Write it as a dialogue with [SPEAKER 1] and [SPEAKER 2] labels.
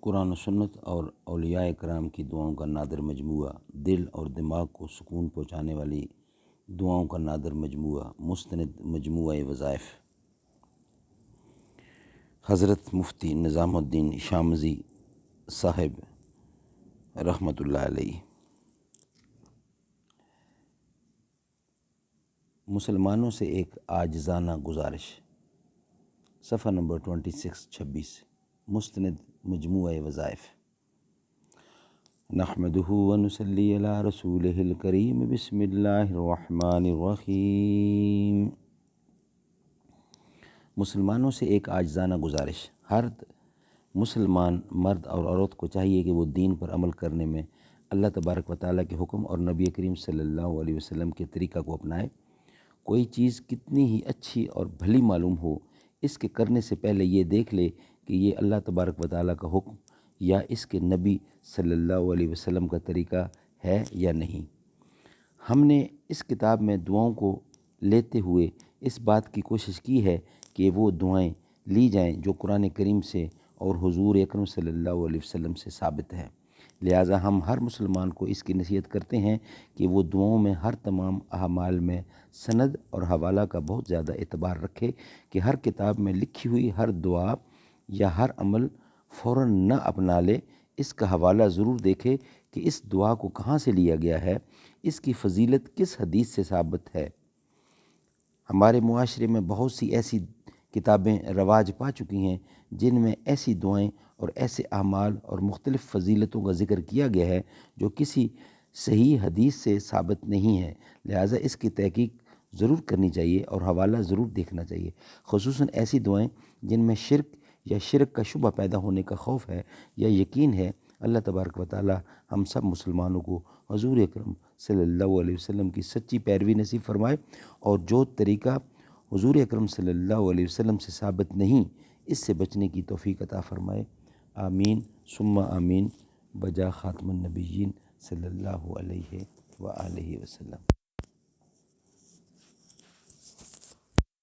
[SPEAKER 1] قرآن و سنت اور اولیاء کرام کی دعاؤں کا نادر مجموعہ، دل اور دماغ کو سکون پہنچانے والی دعاؤں کا نادر مجموعہ، مستند مجموعہ وظائف، حضرت مفتی نظام الدین شامزی صاحب رحمۃ اللہ علیہ۔ مسلمانوں سے ایک عاجزانہ گزارش، صفحہ نمبر 26 مستند مجموعہ وظائف۔ نحمدہ ونصلی علی رسولہ الکریم، بسم اللہ الرحمن الرحیم۔ مسلمانوں سے ایک عاجزانہ گزارش، ہر مسلمان مرد اور عورت کو چاہیے کہ وہ دین پر عمل کرنے میں اللہ تبارک و تعالیٰ کے حکم اور نبی کریم صلی اللہ علیہ وسلم کے طریقہ کو اپنائے۔ کوئی چیز کتنی ہی اچھی اور بھلی معلوم ہو، اس کے کرنے سے پہلے یہ دیکھ لے کہ یہ اللہ تبارک و تعالیٰ کا حکم یا اس کے نبی صلی اللہ علیہ وسلم کا طریقہ ہے یا نہیں۔ ہم نے اس کتاب میں دعاؤں کو لیتے ہوئے اس بات کی کوشش کی ہے کہ وہ دعائیں لی جائیں جو قرآن کریم سے اور حضور اکرم صلی اللہ علیہ وسلم سے ثابت ہے۔ لہٰذا ہم ہر مسلمان کو اس کی نصیحت کرتے ہیں کہ وہ دعاؤں میں ہر تمام اعمال میں سند اور حوالہ کا بہت زیادہ اعتبار رکھے کہ ہر کتاب میں لکھی ہوئی ہر دعا یا ہر عمل فوراً نہ اپنا لے، اس کا حوالہ ضرور دیکھے کہ اس دعا کو کہاں سے لیا گیا ہے، اس کی فضیلت کس حدیث سے ثابت ہے۔ ہمارے معاشرے میں بہت سی ایسی کتابیں رواج پا چکی ہیں جن میں ایسی دعائیں اور ایسے اعمال اور مختلف فضیلتوں کا ذکر کیا گیا ہے جو کسی صحیح حدیث سے ثابت نہیں ہے۔ لہٰذا اس کی تحقیق ضرور کرنی چاہیے اور حوالہ ضرور دیکھنا چاہیے، خصوصاً ایسی دعائیں جن میں شرک یا شرک کا شبہ پیدا ہونے کا خوف ہے یا یقین ہے۔ اللہ تبارک و تعالی ہم سب مسلمانوں کو حضور اکرم صلی اللہ علیہ وسلم کی سچی پیروی نصیب فرمائے اور جو طریقہ حضور اکرم صلی اللہ علیہ وسلم سے ثابت نہیں، اس سے بچنے کی توفیق عطا فرمائے۔ آمین ثم آمین، بجا خاتم النبیین صلی اللہ علیہ وآلہ وسلم۔